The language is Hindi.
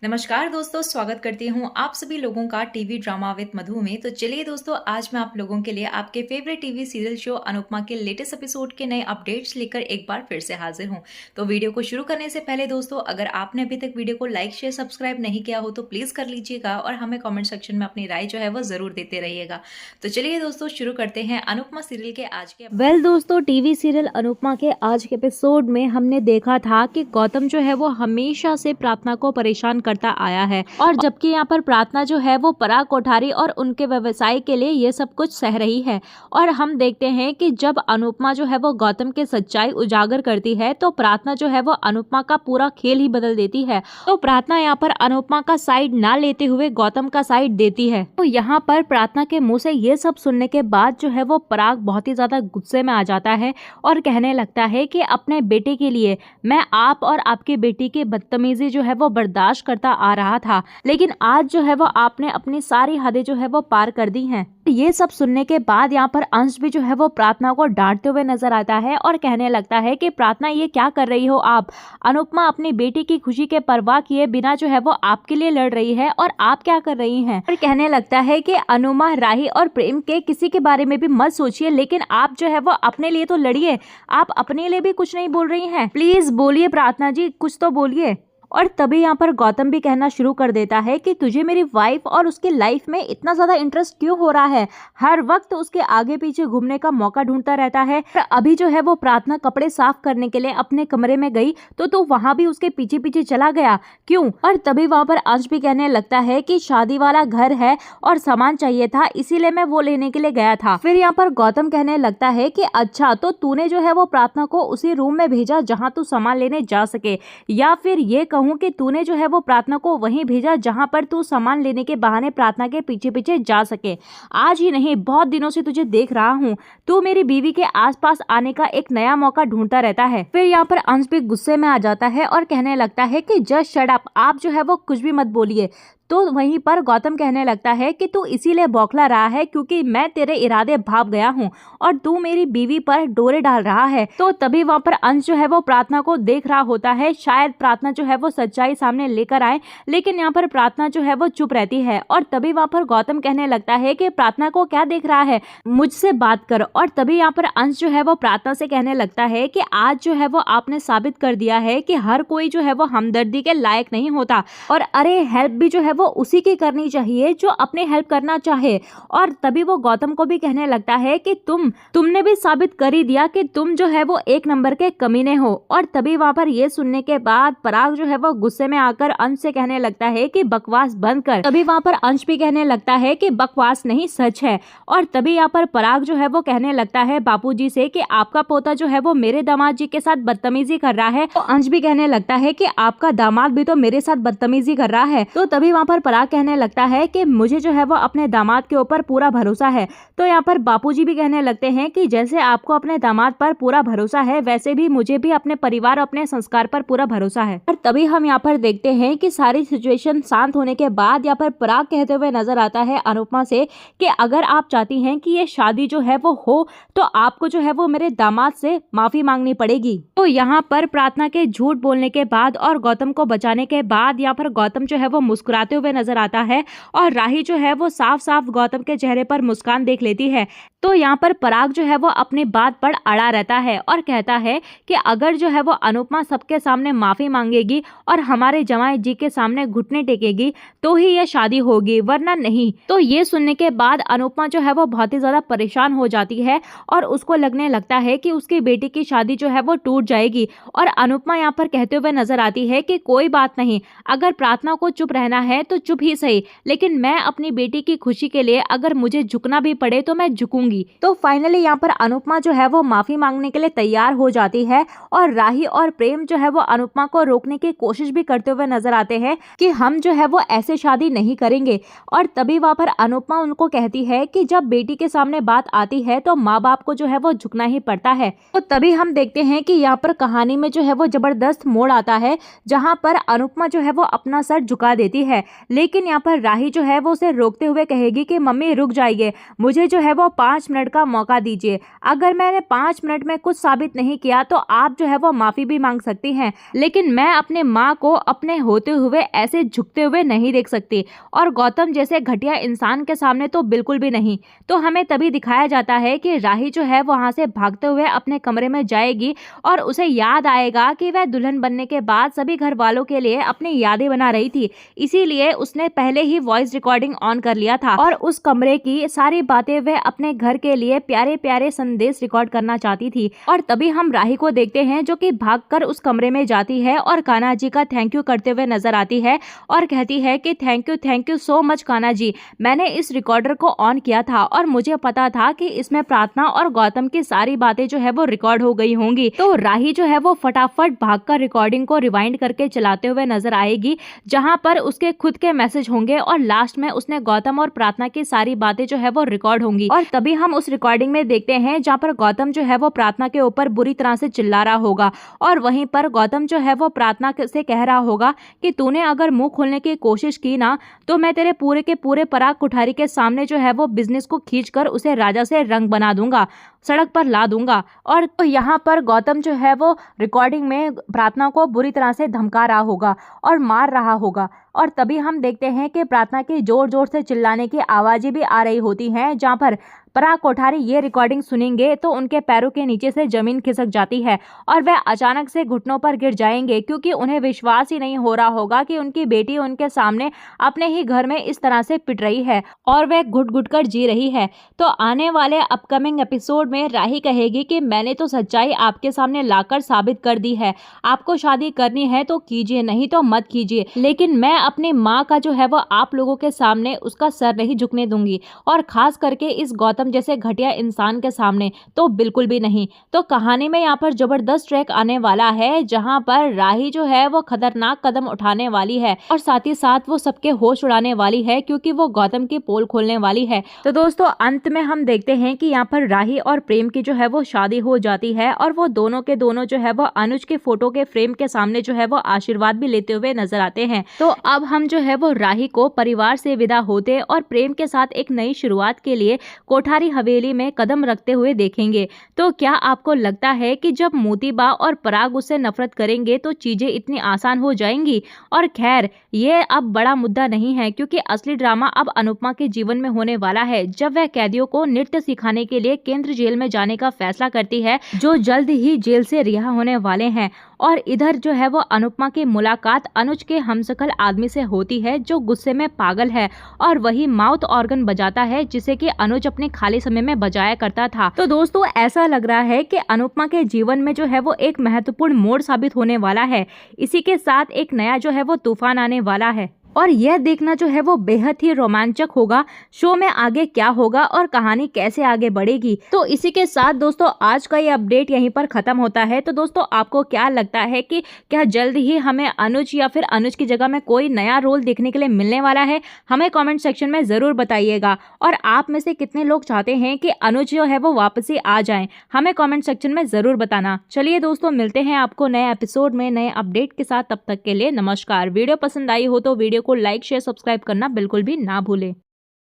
नमस्कार दोस्तों, स्वागत करती हूँ आप सभी लोगों का टीवी ड्रामा विद मधु में। तो चलिए दोस्तों, आज मैं आप लोगों के लिए आपके favourite TV serial show Anupama के लेटेस्ट एपिसोड के नए अपडेट्स लेकर एक बार फिर से हाजिर हूँ। तो वीडियो को शुरू करने से पहले दोस्तों, अगर आपने अभी तक वीडियो को लाइक शेयर सब्सक्राइब नहीं किया हो तो प्लीज कर लीजिएगा और हमें कॉमेंट सेक्शन में अपनी राय जो है वो जरूर देते रहिएगा। तो चलिए दोस्तों, शुरू करते हैं अनुपमा सीरियल के आज के दोस्तों, टीवी सीरियल अनुपमा के आज के एपिसोड में हमने देखा था कि गौतम जो है वो हमेशा से प्रार्थना को परेशान करता आया है, और जबकि यहाँ पर प्रार्थना जो है वो पराग कोठारी और उनके व्यवसाय के लिए ये सब कुछ सह रही है। और हम देखते हैं कि जब अनुपमा जो है वो गौतम के सच्चाई उजागर करती है तो प्रार्थना जो है वो अनुपमा का पूरा खेल ही बदल देती है। तो प्रार्थना यहाँ पर अनुपमा का साइड ना लेते हुए गौतम का साइड देती है। तो यहाँ पर प्रार्थना के मुंह से ये सब सुनने के बाद जो है वो पराग बहुत ही ज्यादा गुस्से में आ जाता है और कहने लगता है कि अपने बेटे के लिए मैं आप और आपकी बेटी की बदतमीजी जो है वो बर्दाश्त करता आ रहा था, लेकिन आज जो है वो आपने अपनी सारी हदें जो है वो पार कर दी हैं। ये सब सुनने के बाद यहाँ पर अंश भी जो है वो प्रार्थना को डांटते हुए नजर आता है और कहने लगता है कि प्रार्थना, ये क्या कर रही हो आप? अनुपमा अपनी बेटी की खुशी के परवाह किए बिना जो है वो आपके लिए लड़ रही है और आप क्या कर रही हैं? और कहने लगता है कि अनुमा, राही और प्रेम के किसी के बारे में भी मत सोचिए, लेकिन आप जो है वो अपने लिए तो लड़िए। आप अपने लिए भी कुछ नहीं बोल रही हैं। प्लीज बोलिए प्रार्थना जी, कुछ तो बोलिए। और तभी यहाँ पर गौतम भी कहना शुरू कर देता है कि तुझे मेरी वाइफ और उसकी लाइफ में इतना ज्यादा इंटरेस्ट क्यों हो रहा है? हर वक्त उसके आगे पीछे घूमने का मौका ढूंढता रहता है। अभी जो है वो प्रार्थना कपड़े साफ करने के लिए अपने कमरे में गई तो तू वहां भी उसके पीछे पीछे चला गया, क्यों? और तभी वहां पर अंश भी कहने लगता है कि शादी वाला घर है और सामान चाहिए था, इसीलिए मैं वो लेने के लिए गया था। फिर यहाँ पर गौतम कहने लगता है कि अच्छा, तो तूने जो है वो प्रार्थना को उसी रूम में भेजा जहाँ तू सामान लेने जा सके, या फिर ये कहूँ कि तूने जो है वो प्रार्थना को वहीं भेजा जहां पर तू सामान लेने के बहाने प्रार्थना के पीछे पीछे जा सके। आज ही नहीं, बहुत दिनों से तुझे देख रहा हूँ, तू मेरी बीवी के आसपास आने का एक नया मौका ढूंढता रहता है। फिर यहाँ पर अंश भी गुस्से में आ जाता है और कहने लगता है कि जस्ट शट अप, आप जो है वो कुछ भी मत बोलिए। तो वहीं पर गौतम कहने लगता है कि तू इसीलिए बौखला रहा है क्योंकि मैं तेरे इरादे भाप गया हूँ और तू मेरी बीवी पर डोरे डाल रहा है। तो तभी वहाँ पर अंश जो है वो प्रार्थना को देख रहा होता है, शायद प्रार्थना जो है वो सच्चाई सामने लेकर आए, लेकिन यहाँ पर प्रार्थना जो है वो चुप रहती है। और तभी वहाँ पर गौतम कहने लगता है कि प्रार्थना को क्या देख रहा है, मुझसे बात कर। और तभी यहाँ पर अंश जो है वो प्रार्थना से कहने लगता है कि आज जो है वो आपने साबित कर दिया है कि हर कोई जो है वो हमदर्दी के लायक नहीं होता, और अरे हेल्प भी जो है वो उसी की करनी चाहिए जो अपने हेल्प करना चाहे। और तभी वो गौतम को भी कहने लगता है कि तुमने भी साबित कर ही दिया कि तुम जो है वो एक नंबर के कमीने हो। और तभी वहां पर ये सुनने के बाद पराग जो है वो गुस्से में आकर अंश से कहने लगता है कि बकवास बंद कर। तभी वहां पर अंश भी कहने लगता है कि बकवास नहीं, सच है। और तभी यहाँ पर पराग जो है वो कहने लगता है बापूजी से कि आपका पोता जो है वो मेरे दामाद जी के साथ बदतमीजी कर रहा है। तो अंश भी कहने लगता है कि आपका दामाद भी तो मेरे साथ बदतमीजी कर रहा है। तो तभी वहां पर पराग कहने लगता है कि मुझे जो है वो अपने दामाद के ऊपर पूरा भरोसा है। तो यहाँ पर बापूजी भी कहने लगते हैं कि जैसे आपको अपने दामाद पर पूरा भरोसा है, वैसे भी मुझे भी अपने परिवार, अपने संस्कार पर पूरा भरोसा है। और तभी हम यहाँ पर देखते हैं कि सारी सिचुएशन शांत होने के बाद यहाँ पर पराग कहते हुए नजर आता है अनुपमा से कि अगर आप चाहती हैं कि ये शादी जो है वो हो तो आपको जो है वो मेरे दामाद से माफी मांगनी पड़ेगी। तो यहाँ पर प्रार्थना के झूठ बोलने के बाद और गौतम को बचाने के बाद यहाँ पर गौतम जो है वो मुस्कुराते हुए नजर आता है और राही जो है वो साफ साफ गौतम के चेहरे पर मुस्कान देख लेती है। तो यहाँ पर पराग जो है वो अपनी बात पर अड़ा रहता है और कहता है कि अगर जो है वो अनुपमा सबके सामने माफी मांगेगी और हमारे जमाई जी के सामने घुटने टेकेगी तो ही यह शादी होगी, वरना नहीं। तो ये सुनने के बाद अनुपमा जो है वो बहुत ही ज्यादा परेशान हो जाती है और उसको लगने लगता है कि उसकी बेटी की शादी जो है वो टूट जाएगी। और अनुपमा यहाँ पर कहते हुए नजर आती है कि कोई बात नहीं, अगर प्रार्थना को चुप रहना है तो चुप ही सही, लेकिन मैं अपनी बेटी की खुशी के लिए अगर मुझे झुकना भी पड़े तो मैं झुकूंगी। तो फाइनली यहाँ पर अनुपमा जो है वो माफी मांगने के लिए तैयार हो जाती है और राही और प्रेम जो है वो अनुपमा को रोकने की कोशिश भी करते हुए नजर आते हैं कि हम जो है वो ऐसे शादी नहीं करेंगे। और तभी वहाँ पर अनुपमा उनको कहती है कि जब बेटी के सामने बात आती है तो माँ बाप को जो है वो झुकना ही पड़ता है। तो तभी हम देखते हैं कि यहाँ पर कहानी में जो है वो जबरदस्त मोड़ आता है जहाँ पर अनुपमा जो है वो अपना सर झुका देती है। लेकिन यहाँ पर राही जो है वो उसे रोकते हुए कहेगी कि मम्मी रुक जाइए, मुझे जो है वो 5 मिनट का मौका दीजिए। अगर मैंने 5 मिनट में कुछ साबित नहीं किया तो आप जो है वो माफ़ी भी मांग सकती हैं, लेकिन मैं अपने माँ को अपने होते हुए ऐसे झुकते हुए नहीं देख सकती, और गौतम जैसे घटिया इंसान के सामने तो बिल्कुल भी नहीं। तो हमें तभी दिखाया जाता है कि राही जो है वहाँ से भागते हुए अपने कमरे में जाएगी और उसे याद आएगा कि वह दुल्हन बनने के बाद सभी घर वालों के लिए अपनी यादें बना रही थी, इसीलिए उसने पहले ही वॉइस रिकॉर्डिंग ऑन कर लिया था और उस कमरे की सारी बातें वह अपने घर के लिए प्यारे प्यारे संदेश रिकॉर्ड करना चाहती थी। और तभी हम राही को देखते हैं जो कि भागकर उस कमरे में जाती है और कान्हा जी का थैंक यू करते हुए नजर आती है और कहती है कि thank you so much Kanha ji, मैंने इस रिकॉर्डर को ऑन किया था और मुझे पता था कि इसमें प्रार्थना और गौतम की सारी बातें जो है वो रिकॉर्ड हो गई होंगी। तो राही जो है वो फटाफट भागकर रिकॉर्डिंग को रिवाइंड करके चलाते हुए नजर आएगी, जहां पर उसके खुद के मैसेज होंगे और लास्ट में उसने गौतम और प्रार्थना की सारी बातें जो है वो रिकॉर्ड होंगी। और तभी हम उस रिकॉर्डिंग में देखते हैं जहां पर गौतम जो है वो प्रार्थना के ऊपर बुरी तरह से चिल्ला रहा होगा और वहीं पर गौतम जो है वो प्रार्थना से कह रहा होगा कि तूने अगर मुंह खोलने की कोशिश की ना तो मैं तेरे पूरे के पूरे पराग कुठारी के सामने जो है वो बिजनेस को खींचकर उसे राजा से रंग बना दूंगा, सड़क पर ला दूंगा। और तो यहाँ पर गौतम जो है वो रिकॉर्डिंग में प्रार्थना को बुरी तरह से धमका रहा होगा और मार रहा होगा। और तभी हम देखते हैं कि प्रार्थना की जोर जोर से चिल्लाने की आवाज़ें भी आ रही होती हैं, जहाँ पर पराग कोठारी ये रिकॉर्डिंग सुनेंगे तो उनके पैरों के नीचे से जमीन खिसक जाती है और वह अचानक से घुटनों पर गिर जाएंगे, क्योंकि उन्हें विश्वास ही नहीं हो रहा होगा कि उनकी बेटी उनके सामने अपने ही घर में इस तरह से पिट रही है और वह घुट घुट कर जी रही है। तो आने वाले अपकमिंग एपिसोड में राही कहेगी कि मैंने तो सच्चाई आपके सामने लाकर साबित कर दी है, आपको शादी करनी है तो कीजिए, नहीं तो मत कीजिए, लेकिन मैं अपनी माँ का जो है वो आप लोगों के सामने उसका सर नहीं झुकने दूंगी, और खास करके इस गौतम जैसे घटिया इंसान के सामने तो बिल्कुल भी नहीं। तो कहानी में यहाँ पर जबरदस्त ट्रैक आने वाला है, जहाँ पर राही जो है वो खतरनाक कदम उठाने वाली है और साथ ही साथ वो सबके होश उड़ाने वाली है, क्योंकि वो गौतम की पोल खोलने वाली है। तो दोस्तों अंत में हम देखते हैं कि यहाँ पर राही और प्रेम की जो है वो शादी हो जाती है और वो दोनों के दोनों जो है वो अनुज के फोटो के फ्रेम के सामने जो है वो आशीर्वाद भी लेते हुए नजर आते हैं। तो अब हम जो है वो राही को परिवार से विदा होते और प्रेम के साथ एक नई शुरुआत के लिए कोठारी हवेली में कदम रखते हुए देखेंगे। तो क्या आपको लगता है कि जब मोतीबा और पराग उससे नफरत करेंगे तो चीजें इतनी आसान हो जाएंगी? और खैर ये अब बड़ा मुद्दा नहीं है, क्योंकि असली ड्रामा अब अनुपमा के जीवन में होने वाला है, जब वह कैदियों को नृत्य सिखाने के लिए केंद्र जेल में जाने का फैसला करती है, जो जल्द ही जेल से रिहा होने वाले हैं। और इधर जो है वो अनुपमा की मुलाकात अनुज के हमशक्ल आदमी से होती है, जो गुस्से में पागल है और वही माउथ ऑर्गन बजाता है जिसे कि अनुज अपने खाली समय में बजाया करता था। तो दोस्तों ऐसा लग रहा है कि अनुपमा के जीवन में जो है वो एक महत्वपूर्ण मोड़ साबित होने वाला है। इसी के साथ एक नया जो है वो तूफान आने वाला है और यह देखना जो है वो बेहद ही रोमांचक होगा, शो में आगे क्या होगा और कहानी कैसे आगे बढ़ेगी। तो इसी के साथ दोस्तों आज का ये अपडेट यहीं पर खत्म होता है। तो दोस्तों आपको क्या लगता है कि क्या जल्द ही हमें अनुज या फिर अनुज की जगह में कोई नया रोल देखने के लिए मिलने वाला है? हमें कॉमेंट सेक्शन में जरूर बताइएगा। और आप में से कितने लोग चाहते हैं कि अनुज जो है वो वापसी आ जाए, हमें कॉमेंट सेक्शन में जरूर बताना। चलिए दोस्तों मिलते हैं आपको नए एपिसोड में नए अपडेट के साथ, तब तक के लिए नमस्कार। वीडियो पसंद आई हो तो वीडियो को लाइक शेयर सब्सक्राइब करना बिल्कुल भी ना भूलें।